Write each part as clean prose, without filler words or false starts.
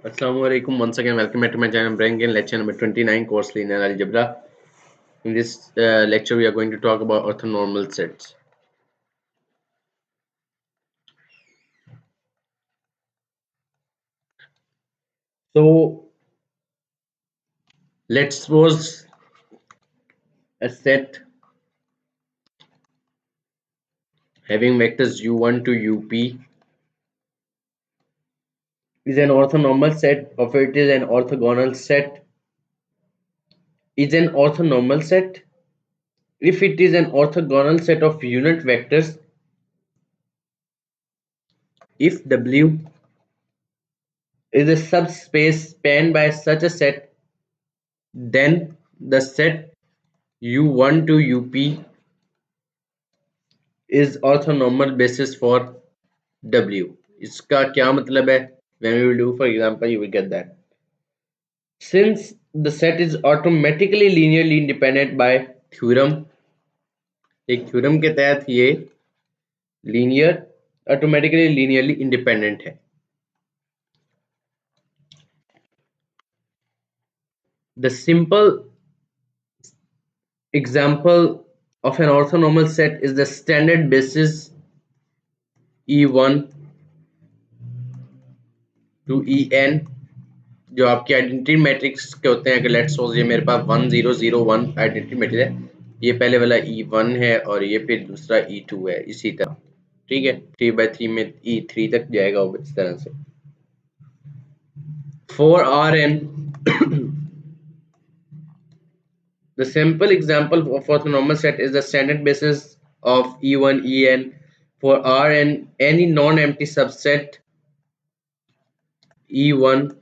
Assalamualaikum. Once again, welcome back to my channel. Bringing in lecture number 29, course linear algebra. In this lecture, we are going to talk about orthonormal sets. So, let's suppose a set having vectors u1 to up is an orthonormal set, or it is an orthogonal set. Is an orthonormal set if it is an orthogonal set of unit vectors. If W is a subspace spanned by such a set, then the set u1 to up is orthonormal basis for W. इसका क्या मतलब है? When we will do, for example, you will get that. Since the set is automatically linearly independent by theorem, एक theorem के तहत ये automatically linearly independent है. The simple example of an orthonormal set is the standard basis E1 to En, जो आपके identity matrix के होते हैं. अगर लेट्स सपोज ये मेरे पास 1 0 0 1 आइडेंटिटी मैट्रिक्स है, ये पहले वाला E1 है और ये फिर दूसरा E2 है, इसी तरह. ठीक है, 3/3 में E3 तक जाएगा इस तरह से. For Rn the simple example of orthonormal set is the standard basis of E1 En. For Rn, any non-empty subset E1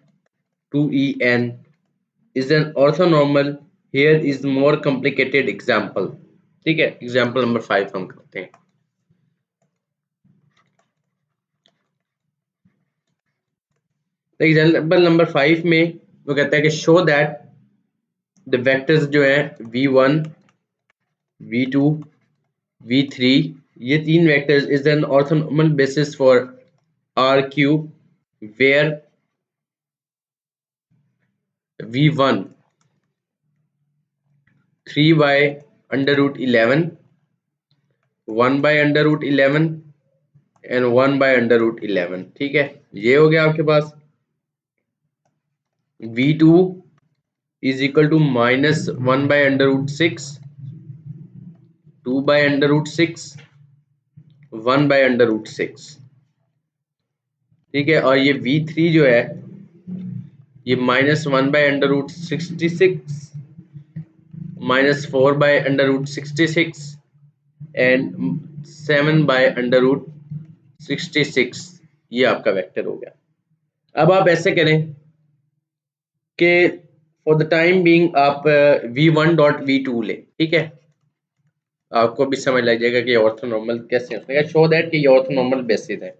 to En is an orthonormal. Here is more complicated example. ठीक है, example number 5 हम करते हैं. Example number 5 में वो कहता है कि शो दैट द वेक्टर्स जो है v1 v2 v3, ये तीन vectors is an orthonormal basis for r cube where v1 3 by under root 11, 1 by under root 11 and 1 by under root 11. ठीक है, ये हो गया आपके पास. v2 is equal to minus 1 by under root 6, 2 by under root 6, 1 by under root 6. ठीक है, और ये v3 जो है ये minus 1 by under root 66, minus 4 by under root 66 and 7 by under root 66. ये आपका वेक्टर हो गया. अब आप ऐसे करें कि फॉर द टाइम बीइंग आप v1 डॉट v2 ले. ठीक है, आपको भी समझ लग जाएगा कि ऑर्थोनॉर्मल कैसे है. शो दैट कि ये ऑर्थोनॉर्मल बेसिस है.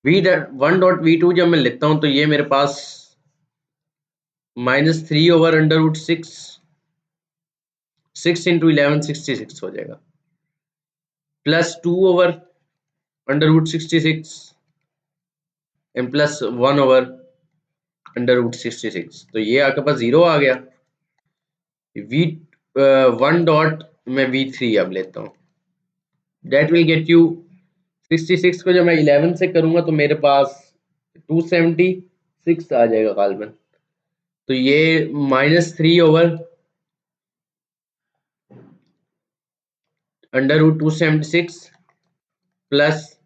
v1 डॉट v2 जब मैं लेता हूं तो ये मेरे पास -3 ओवर अंडर रूट 6 इंटू 11 66 हो जाएगा, plus 2 over under root 66 and plus 1 over under root 66. तो ये आपके पास 0 आ गया. v1 डॉट मैं v3 अब लेता हूँ, डेट विल गेट यू 66 को जब मैं 11 से करूंगा तो मेरे पास 276 आ जाएगा गालबन. तो ये -3 over under root 276 plus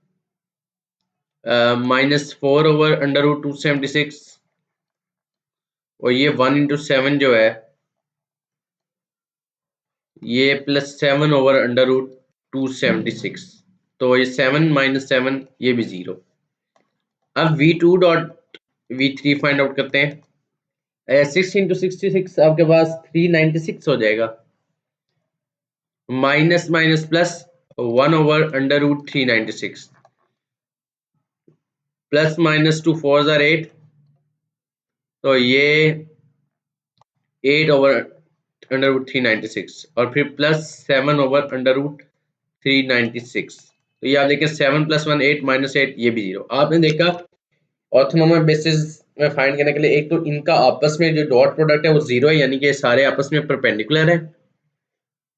-4 over under root 276 और ये 1 इंटू 7 जो है ये प्लस 7 ओवर अंडर रूट 276. तो ये 7 माइनस 7 ये भी 0. अब v2 dot v3 find out करते हैं. 6 इंटू 66 आपके पास 396 हो जाएगा, minus minus plus 1 over under root 396 plus minus 2 4 जार 8. तो ये 8 ओवर अंडर रूट 396 और फिर प्लस 7 ओवर अंडर रूट 396. तो ये आप देखें 7 + 1 8 -8 ये भी 0. आपने देखा ऑर्थोनॉर्मल बेसिस में फाइंड करने के लिए एक तो इनका आपस में जो डॉट प्रोडक्ट है वो 0 है, यानी कि सारे आपस में परपेंडिकुलर है,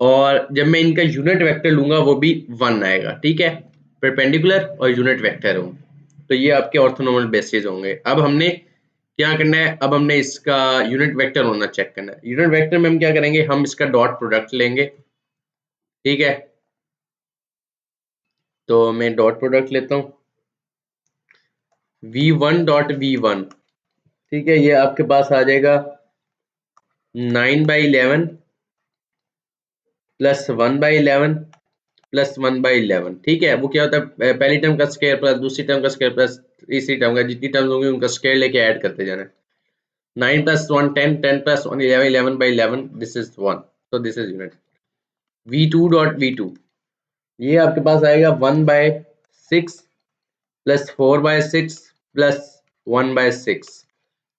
और जब मैं इनका यूनिट वेक्टर लूंगा वो भी 1 आएगा। ठीक है, परपेंडिकुलर और यूनिट वेक्टर हो, तो ये आपके ऑर्थोनॉर्मल बेसिस होंगे। अब हमने क्या करना है, अब हमने इसका यूनिट वेक्टर होना चेक करना है। यूनिट वेक्टर में हम क्या करेंगे, हम इसका डॉट प्रोडक्ट लेंगे। ठीक है, तो मैं डॉट प्रोडक्ट लेता हूँ v1 डॉट v1। ठीक है, ये आपके पास आ जाएगा 9/11 प्लस 1/11 प्लस 1/11। ठीक है, वो क्या होता है, पहली टर्म का स्क्वायर प्लस दूसरी टर्म का स्क्वायर प्लस तीसरी टर्म का, जितनी टर्म्स होंगी उनका स्क्वायर लेके ऐड करते जाना है। 9 plus 1 10, 10 plus 1 11, 11/11, this is 1, so this is unit। v2 dot v2, ये आपके पास आएगा 1/6 प्लस 4/6 प्लस 1/6,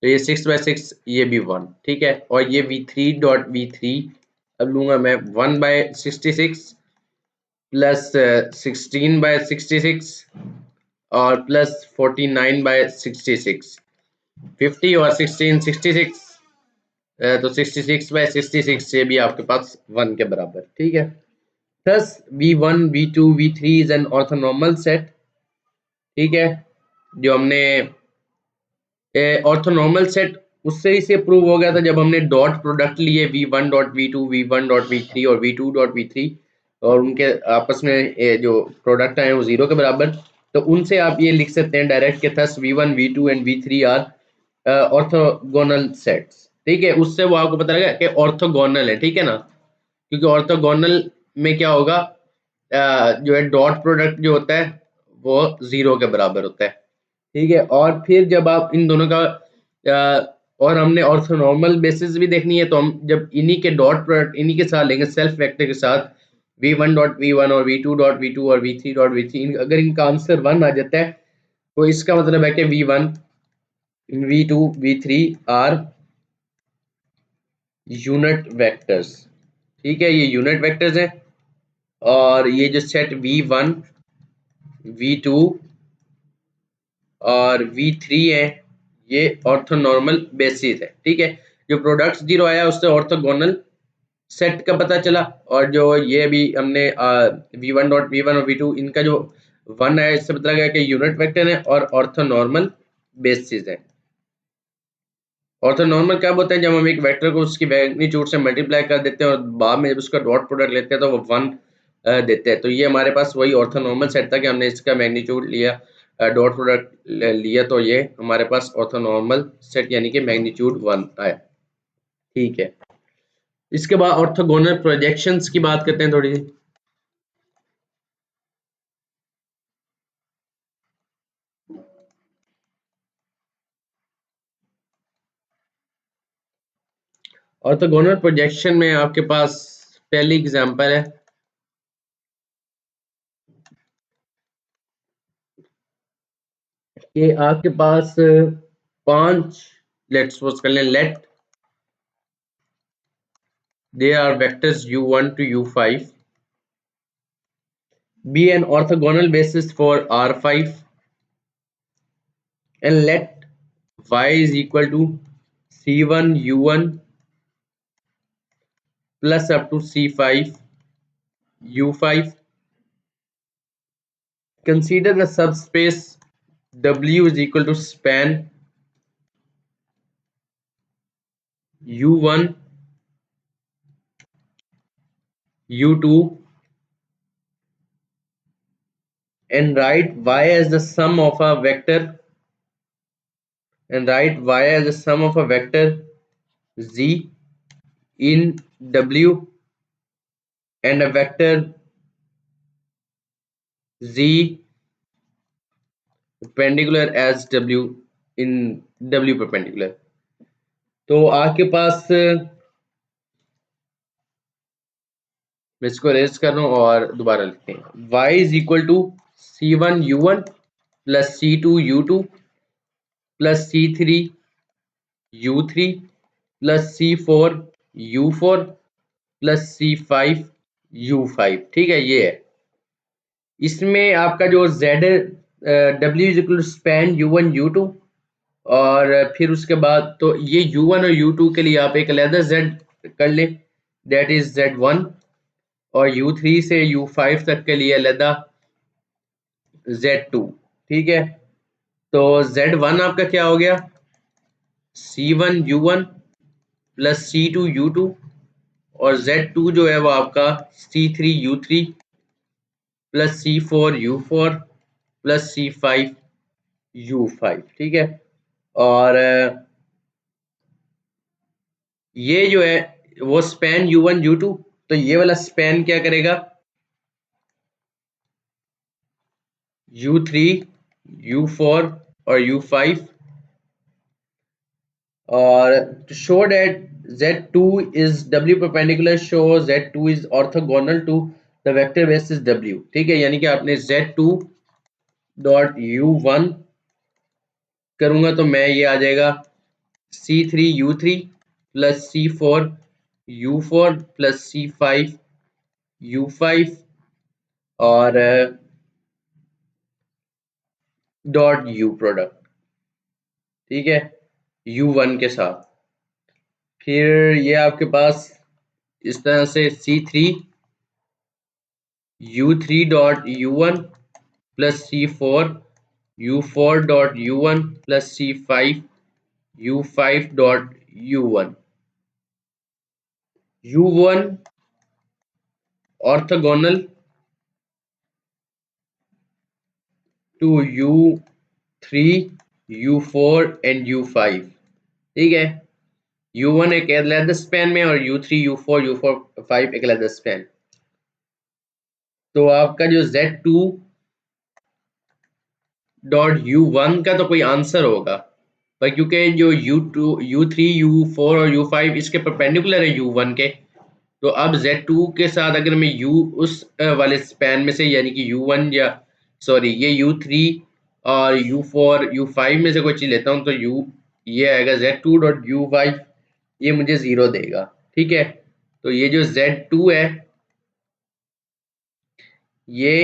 तो ये 6/6, ये भी 1। ठीक है, और ये v3 डॉट v3, अब लूंगा मैं 1/66 प्लस 16/66 और प्लस 49/66, 50 और 16 66, तो 66/66 से भी आपके पास 1 के बराबर। ठीक है, thus v1 v2 v3 is an orthonormal set। ठीक है, जो हमने ऑर्थोनॉर्मल सेट उससे ही से प्रूव हो गया था जब हमने डॉट प्रोडक्ट लिए v1 dot v2 v1 dot v3 और v2 डॉट v3, और उनके आपस में जो प्रोडक्ट आए वो 0 के बराबर, तो उनसे आप ये लिख सकते हैं डायरेक्ट के thus v1 v2 and v3 are orthogonal sets. ठीक है, उससे वो आपको पता लगा कि ऑर्थोगोनल है। ठीक है ना, क्योंकि ऑर्थोगोनल में क्या होगा, जो है डॉट प्रोडक्ट जो होता है वो 0 के बराबर होता है। ठीक है, और फिर जब आप इन दोनों का और हमने ऑर्थोनॉर्मल बेसिस भी देखनी है, तो हम जब इन्हीं के डॉट प्रोडक्ट इन्हीं के साथ लेंगे, सेल्फ वेक्टर के साथ v1 डॉट v1 और v2 डॉट v2 और v3 डॉट v3, अगर इनका आंसर 1 आ जाता है तो इसका मतलब है कि v1 v2 v3 are unit vectors. ठीक है, ये यूनिट वेक्टर्स हैं, और ये जो सेट v1 v2 और v3 है ये ऑर्थोनॉर्मल बेसिस है। ठीक है, जो प्रोडक्ट 0 आया उससे ऑर्थोगोनल सेट का पता चला, और जो ये भी हमने v1 डॉट v1 और v2 इनका जो 1 है इससे पता लगा कि यूनिट वेक्टर है और ऑर्थोनॉर्मल बेसिस है। ऑर्थोनॉर्मल कब होता है, जब हम एक वेक्टर को उसकी मैग्नीट्यूड से मल्टीप्लाई कर देते हैं और बाद में जब उसका डॉट प्रोडक्ट लेते हैं तो वो 1 देते हैं। तो ये हमारे पास वही ऑर्थोनॉर्मल सेट था कि हमने इसका मैग्नीट्यूड लिया, डॉट प्रोडक्ट लिया, तो ये हमारे पास ऑर्थोनॉर्मल सेट यानी कि मैग्नीट्यूड 1 आया। ठीक है, इसके बाद ऑर्थोगोनल प्रोजेक्शंस की बात करते हैं थोड़ी सी। ऑर्थोगोनल प्रोजेक्शन में आपके पास पहली एग्जांपल है कि आपके पास 5, लेट्स सपोज कर लें, let they are vectors u1 to u5 be an orthogonal basis for R5, and let y is equal to C1 U1 plus up to C5 U5. Consider the subspace W is equal to span U1 U2 and write y as the sum of a vector z in W and a vector z perpendicular as W in W perpendicular। तो आपके पास मैं इसको raise कर रहा हूँ और दोबारा लिखते हैं, y is equal to C1 U1 plus C2 U2 plus C3 U3 plus C4 U4 plus C5 U5। ठीक है, ये है। इसमें आपका जो Z W is equal to span U1 U2 और फिर उसके बाद तो ये u1 और u2 के लिए आप एक अलहदा z कर लें, दैट इज z1, और u3 से u5 तक के लिए अलहदा z2। ठीक है, तो z1 आपका क्या हो गया, c1 u1 plus c2 u2, और z2 जो है वो आपका c3 u3 plus c4 u4 plus c5 u5। ठीक है, और ये जो है वो स्पैन u1 u2, तो ये वाला स्पैन क्या करेगा, u3 u4 और u5, और to show that z2 is w perpendicular, show z2 is orthogonal to the vector basis w। ठीक है, यानी कि आपने z2 डॉट u1 करूंगा तो मैं ये आ जाएगा c3 u3 plus c4 u4 plus c5 u5 और डॉट u प्रोडक्ट। ठीक है, u1 के साथ, फिर ये आपके पास इस तरह से c3 u3 dot u1 plus c4 u4 dot u1 plus c5 u5 dot u1, u1 orthogonal to u3 u4 and u5। ठीक है, u1 एक अलग स्पैन में और u3 u4 u4 5 एक अलग स्पैन। तो आपका जो z2 डॉट u1 का तो कोई आंसर होगा, पर क्योंकि जो u2 u3 u4 और u5 इसके परपेंडिकुलर है u1 के, तो अब z2 के साथ अगर मैं u उस वाले स्पैन में से यानी कि u1 या सॉरी ये u3 और u4 u5 में से कोई चीज लेता हूं तो ये आएगा z2 डॉट u5, ये मुझे 0 देगा। ठीक है, तो ये जो z2 है ये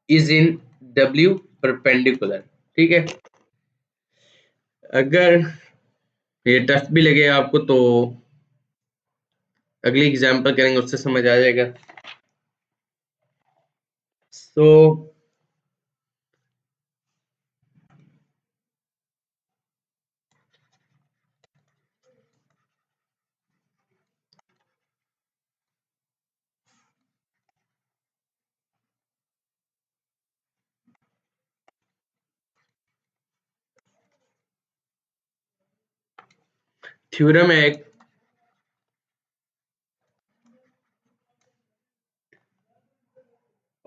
इज इन w परपेंडिकुलर। ठीक है, अगर ये टफ भी लगे आपको तो अगली एग्जांपल करेंगे उससे समझ आ जाएगा। सो थ्योरम है एक,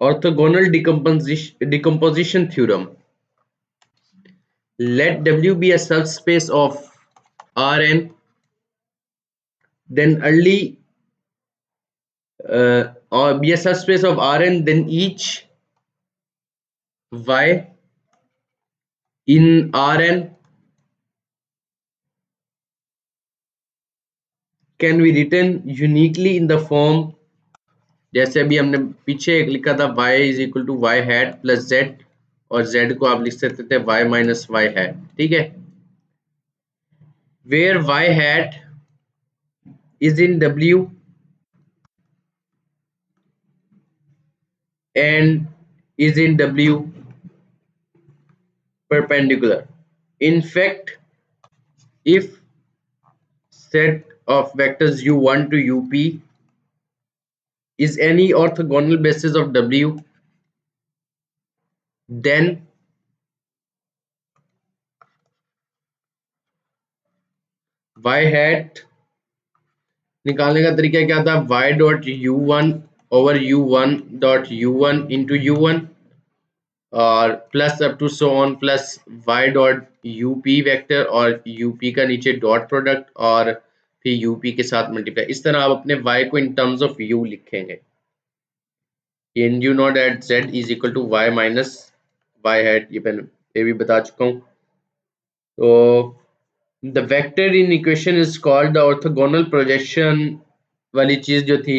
orthogonal decomposition theorem। Let W be a subspace of Rn, then early or be a subspace of Rn, then each Y in Rn can be written uniquely in the form, जैसे अभी हमने पीछे एक लिखा था y is equal to Y hat plus Z, और z को आप लिख सकते थे y माइनस वाई हैट। ठीक है, where y hat is in W and is in W perpendicular। In fact, if set of vectors u1 to up is any orthogonal basis of W, then y hat निकालने का तरीका क्या था, y dot u1 over u1 dot u1 into u1 और plus up to so on plus y dot UP vector और UP का नीचे dot product और फिर यूपी के साथ मल्टीप्लाई। इस तरह आप अपने y को इन टर्म्स ऑफ u लिखेंगे। And you know that z is equal to y minus y hat, ये भी बता चुका हूँ। तो the vector in equation is called the orthogonal projection वाली चीज जो थी,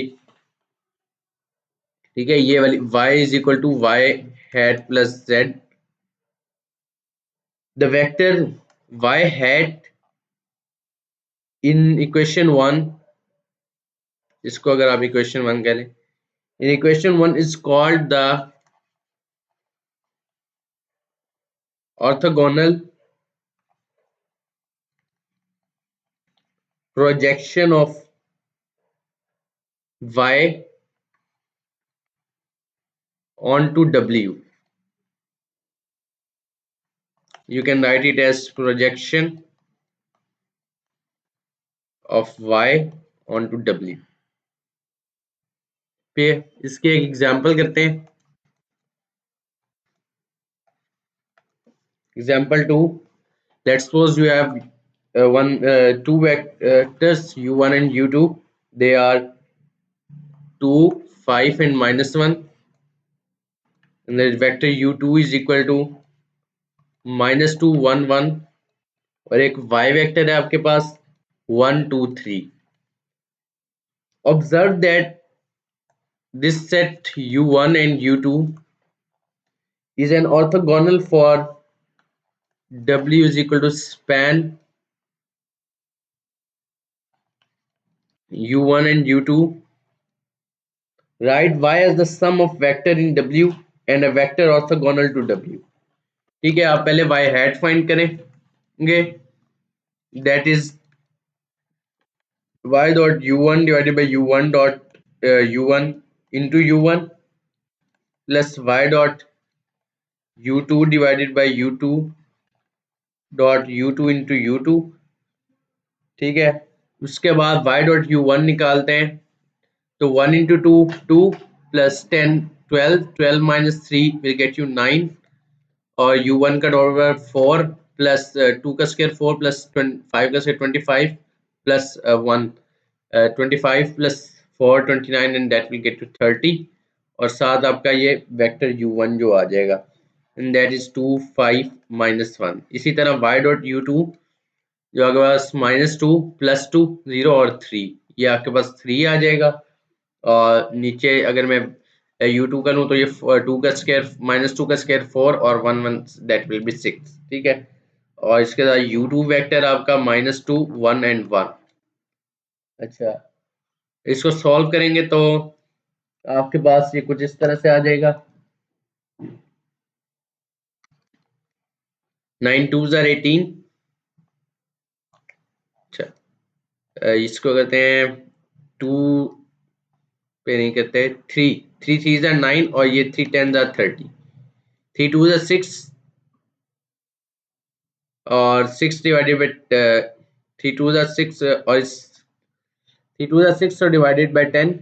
ठीक है, ये वाली y is equal to Y hat plus Z, the vector y hat in equation 1, इसको अगर आप इक्वेशन 1 कह लें, in equation 1 is called the orthogonal projection of y onto w. You can write it as projection of y onto w. पे इसके एक example करते हैं. Example 2. Let's suppose you have two vectors u1 and u2. They are 2, 5 and -1, and the vector u2 is equal to -2, 1, 1, और एक y vector है आपके पास 1, 2, 3. Observe that this set u1 and u2 is an orthogonal for w is equal to span u1 and u2. Write y as the sum of vector in w and a vector orthogonal to w. ठीक है, आप पहले y hat find करेंगे. That is y dot u1 divided by u1 dot u1 into u1 plus y dot u2 divided by u2 dot u2 into u2. ठीक है, उसके बाद y dot u1 निकालते हैं. तो 1 into 2 2 plus 10 12, 12 minus 3 will get you 9, और u1 का dot 4 plus 2 का स्क्वायर 4 प्लस 5 का square 25 plus 1 25 plus 4 29 and that will get to 30, और साथ आपका ये वेक्टर u1 जो आ जाएगा एंड दैट इज 2 5 -1. इसी तरह y डॉट u2 जो आपके पास -2 +2 0 और 3, ये आपके पास 3 आ जाएगा. और नीचे अगर मैं u2 का लूँ तो ये 2 का स्क्वायर -2 का स्क्वायर 4 और 1 1 दैट विल बी 6. ठीक है, और इसके बाद u2 वेक्टर आपका -2 1 एंड 1. अच्छा, इसको सॉल्व करेंगे तो आपके पास ये कुछ इस तरह से आ जाएगा. 9 2s are 18. अच्छा, इसको कहते हैं 2 पे नहीं कहते, 3 3 3s are 9 और ये 3 10s are 30. 3 2s are 6 और 6 डिवाइडेड बाई 3 2s are 6 और 3 2s are 6 और डिवाइडेड बाई 10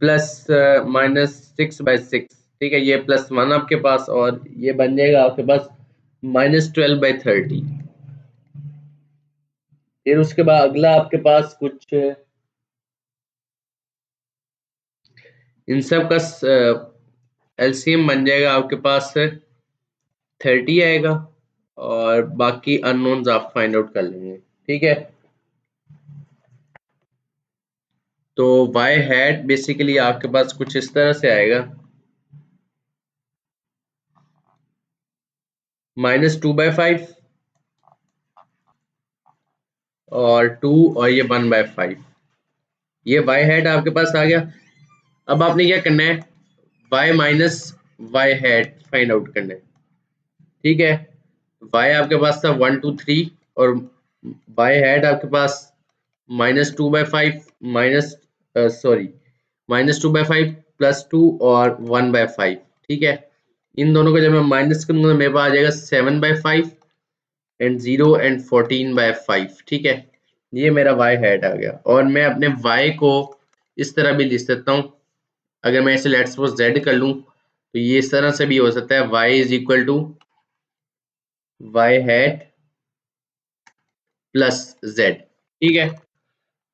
प्लस -6/6. ठीक है, ये +1 आपके पास और ये बन जाएगा आपके पास -12/30. फिर उसके बाद अगला आपके पास कुछ इन सब का एलसीएम बन जाएगा आपके पास 30 आएगा, और बाकी अननोन्स आप फाइंड आउट कर लेंगे. ठीक है, तो y हैट बेसिकली आपके पास कुछ इस तरह से आएगा -2/5 और 2 और ये 1/5. ये y हैट आपके पास आ गया. अब आपने क्या करना है, y minus y hat find out करना है. ठीक है, y आपके पास था 1 2 3 और y हैट आपके पास -2/5 माइनस -2/5 +2 और 1/5. ठीक है, इन दोनों को जब मैं माइनस करूंगा तो मेरे पास आ जाएगा 7/5 एंड 0 एंड 14/5. ठीक है, ये मेरा y हैट आ गया, और मैं अपने y को इस तरह भी लिख सकता हूँ. अगर मैं इसे लेट्स सपोज z कर लूँ तो ये इस तरह से भी हो सकता है, y is equal to y hat plus z. ठीक है,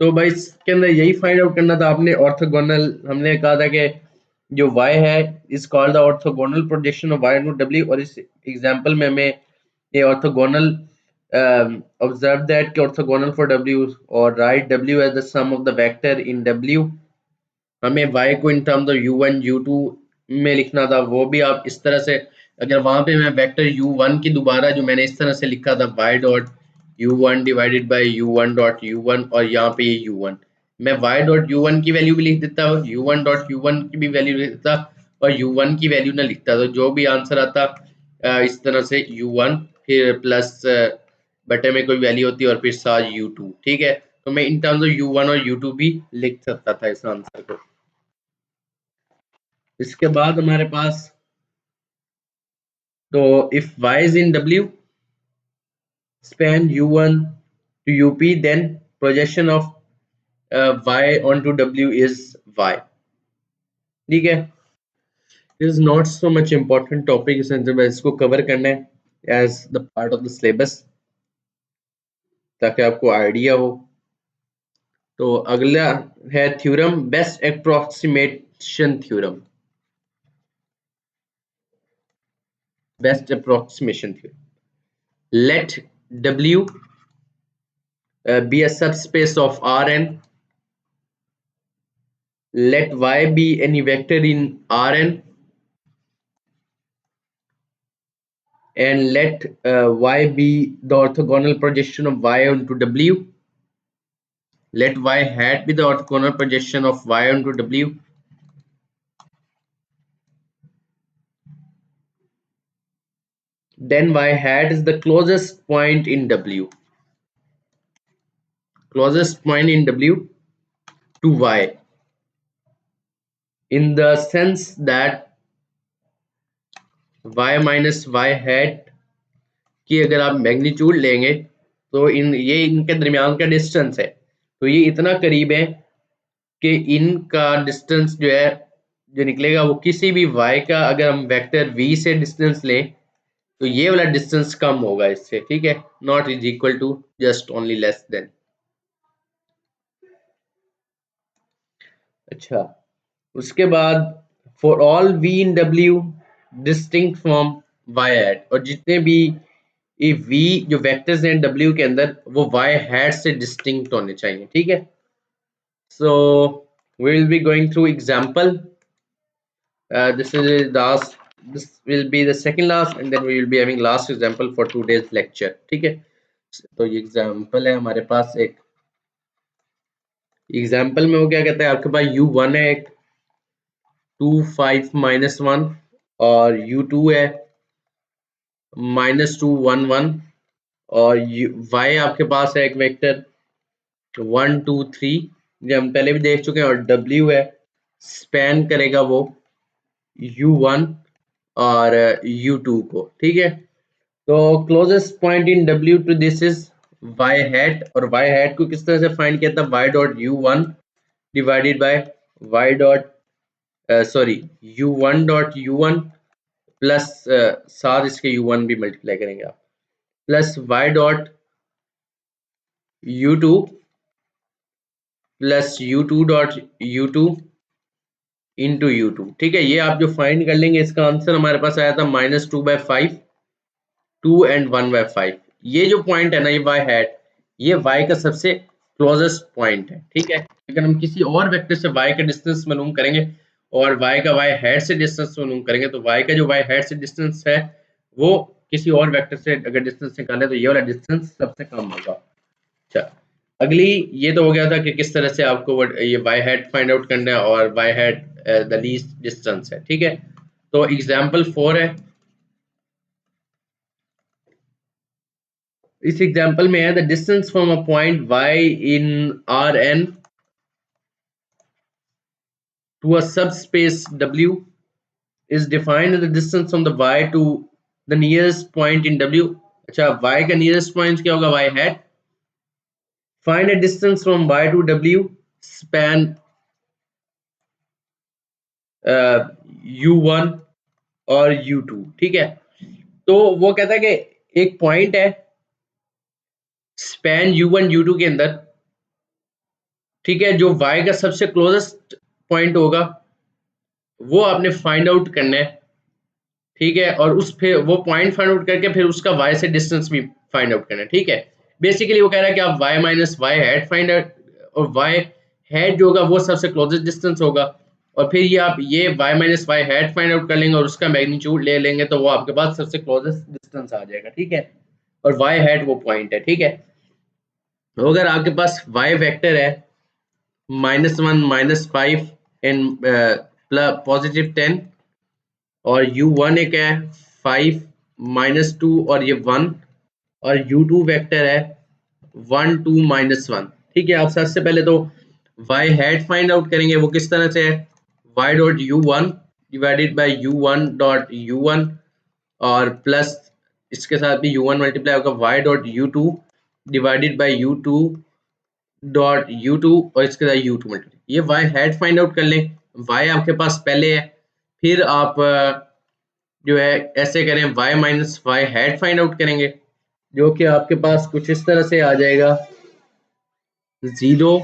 तो भाई इसके अंदर यही फाइंड आउट करना था आपने. ऑर्थोगोनल हमने कहा था कि जो y है is called the orthogonal projection of y to w, और इस एग्जांपल में हमें ये ऑर्थोगोनल ऑब्जर्व दैट कि ऑर्थोगोनल फॉर w और write w as the sum of the vector in w. हमें y को in terms of u1 u2 में लिखना था, वो भी आप इस तरह से अगर वहां पे मैं वेक्टर u1 की दोबारा जो मैंने इस तरह से लिखा था y dot u1 divided bye u1 dot u1 और यहाँ पे ये u1, मैं y डॉट u1 की वैल्यू भी लिख देता, u1 डॉट u1 की भी वैल्यू लिख देता और u1 की वैल्यू ना लिखता, तो जो भी आंसर आता इस तरह से u1 फिर प्लस बटे में कोई वैल्यू होती है और फिर साथ u2, ठीक है। तो मैं इन टर्म्स ऑफ u1 और u2 भी लिख सकता था इस आंसर को। इसके बाद हमारे पास, तो if y is in w, span u1 to up, then projection of y onto w is y, ठीक है। Is not so much important topic, इसको कवर करना है as the part of the syllabus ताकि आपको आइडिया हो। तो अगला है theorem, best approximation theorem, best approximation theorem. Let W be a subspace of Rn, let Y be any vector in Rn, and let Y be the orthogonal projection of Y onto W. Let Y hat be the orthogonal projection of Y onto W. Then Y hat is the closest point in W, closest point in W to Y, in the sense that Y minus Y hat की अगर आप magnitude लेंगे तो ये इनके दरमियान का distance है, तो ये इतना करीब है कि इनका डिस्टेंस जो है जो निकलेगा वो किसी भी y का, अगर हम वेक्टर v से डिस्टेंस लें तो ये वाला डिस्टेंस कम होगा इससे, ठीक है। Not is equal to, just only less than. अच्छा, उसके बाद for all v in w distinct from y hat, और जितने भी ये v जो वेक्टर्स हैं w के अंदर वो y हैट से डिस्टिंक्ट होने चाहिए, ठीक है। So we will be going through example, this is last, this will be the second last and then we will be having last example for today's lecture, ठीक है। तो ये एग्जांपल है हमारे पास, एक एग्जांपल में वो क्या कहता है, आपके पास u1 है एक 2 5 -1 और u2 है -2 1 1 और y आपके पास है एक वेक्टर 1 2 3 जो हम पहले भी देख चुके हैं, और w है, स्पैन करेगा वो u1 और u2 को, ठीक है। तो closest point in w to this is y hat, और y हैट को किस तरह से फाइंड किया था, y dot u1 divided by y dot sorry u1 dot u1 plus साथ इसके u1 भी मल्टीप्लाई करेंगे आप, plus y dot u2 plus u2 dot u2 into u2, ठीक है। ये आप जो फाइंड कर लेंगे इसका आंसर हमारे पास आया था -2/5 2 एंड 1/5। ये जो पॉइंट है ना, ये y हैट, ये y का सबसे क्लोजेस्ट पॉइंट है, ठीक है। अगर हम किसी और वेक्टर से y का डिस्टेंस मालूम करेंगे और y का y हैट से डिस्टेंस मालूम करेंगे तो y का जो y हैट से डिस्टेंस है वो किसी और वेक्टर से अगर डिस्टेंस निकाले तो ये वाला डिस्टेंस सबसे कम होगा। अच्छा, अगली ये तो हो गया था कि किस तरह से आपको ये y हैट फाइंड आउट करना है और y hat the least distance है, ठीक है। तो एग्जांपल 4 है, इस एग्जांपल में है the distance from a point y in Rn to a subspace W is defined as the distance from the y to the nearest point in W। अच्छा, y का nearest point क्या होगा, y hat। Find a distance from y to W span u1 और u2, ठीक है। तो वो कहता है कि एक पॉइंट है स्पैन u1 u2 के अंदर, ठीक है, जो y का सबसे क्लोजेस्ट पॉइंट होगा वो आपने फाइंड आउट करना है, ठीक है। और उस फिर वो पॉइंट फाइंड आउट करके फिर उसका y से डिस्टेंस भी फाइंड आउट करना है, ठीक है। बेसिकली वो कह रहा है कि आप y minus y hat find out, और y हैट जो होगा वो सबसे क्लोजेस्ट डिस्टेंस होगा और फिर ये आप ये y minus Y hat find out कर लेंगे और उसका मैग्नीट्यूड ले लेंगे तो वो आपके पास सबसे क्लोजेस्ट डिस्टेंस आ जाएगा, ठीक है। और y हैट वो पॉइंट है, ठीक है। तो अगर आपके पास y वेक्टर है -1 -5 एंड प्लस +10 और u1 एक है 5 -2 और ये 1 और u2 वेक्टर है 1 2 -1, ठीक है। आप सबसे पहले तो y हैट फाइंड आउट करेंगे, वो किस तरह से है y dot u1 divided bye u1 dot u1 और प्लस इसके साथ भी u1 मल्टीप्लाई होगा y dot u2 divided by u2 dot u2 और इसके साथ u2 मल्टीप्लाई, ये y हैट फाइंड आउट कर लें। y आपके पास पहले है, फिर आप जो है ऐसे करें y minus Y hat find out करेंगे, जो कि आपके पास कुछ इस तरह से आ जाएगा 0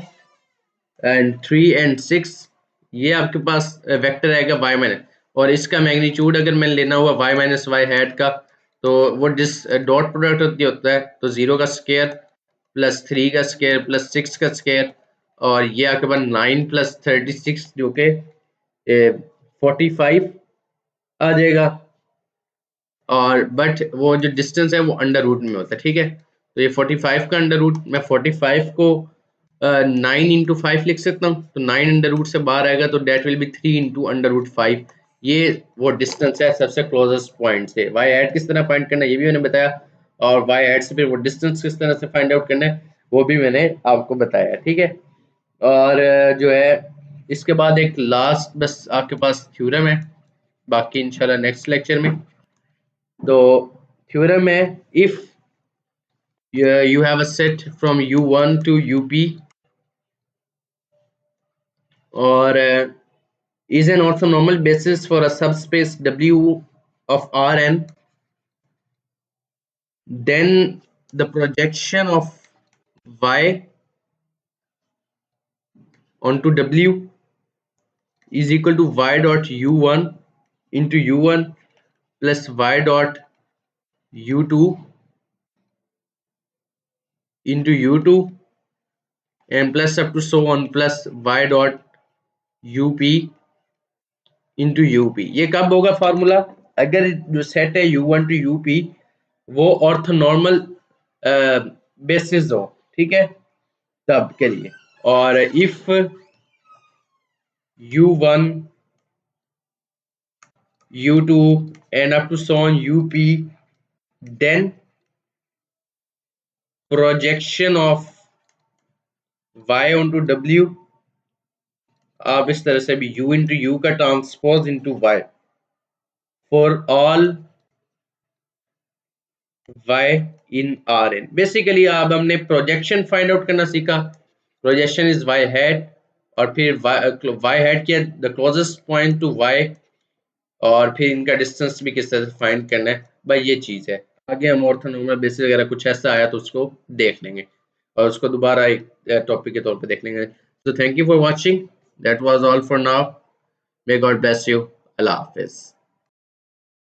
एंड 3 एंड 6, ये आपके पास वेक्टर आएगा y माइनस, और इसका मैग्नीट्यूड अगर मैं लेना हुआ y माइनस वाई हैट का तो वो जिस डॉट प्रोडक्ट होता है तो 0 का स्क्वायर प्लस 3 का स्क्वायर प्लस 6 का स्क्वायर और ये आपके पास 9 प्लस 36 जो कि 45 आ जाएगा। और बट वो जो डिस्टेंस है वो अंडर रूट में होता है, ठीक है। तो ये 45 का अंडर रूट, मैं 45 को 9 इंटू 5 लिख सकता हूँ, तो 9 अंडर रूट से बाहर आएगा तो that will be 3 into under root 5। ये वो डिस्टेंस है सबसे क्लोजेस्ट पॉइंट से। वाई हैट किस तरह फाइंड करना है ये भी मैंने बताया, और वाई हैट से फिर वो डिस्टेंस किस तरह से फाइंड आउट करना है वो भी मैंने आपको बताया, ठीक है। और जो है इसके बाद एक लास्ट बस आपके पास थ्योरम है, बाकी इंशाल्लाह नेक्स्ट लेक्चर में। तो थ्योरम है, if you have a set from u1 to up or is an orthonormal basis for a subspace W of Rn, then the projection of y onto W is equal to y dot u1 into u1 plus y dot u2 into u2 and plus up to so on plus y dot up into up। ये कब होगा formula, अगर जो set है u1 to up वो orthonormal basis हो, ठीक है, तब के लिए। और if u1 u2 and up to so on up, then projection of y onto w, आप इस तरह से भी u into u का transpose into y for all y in Rn। Basically अब हमने प्रोजेक्शन फाइंड आउट करना सीखा, प्रोजेक्शन इज y हैट और फिर y हैट किया the closest point two y और फिर इनका डिस्टेंस भी किस तरह से फाइंड करना है, भाई ये चीज है। आगे हम ऑर्थोनॉर्मल बेसिस वगैरह कुछ ऐसा आया तो उसको देख लेंगे और उसको दोबारा एक टॉपिक के तौर पे देख लेंगे। तो thank you for watching, that was all for now, may God bless you, Allah Hafiz.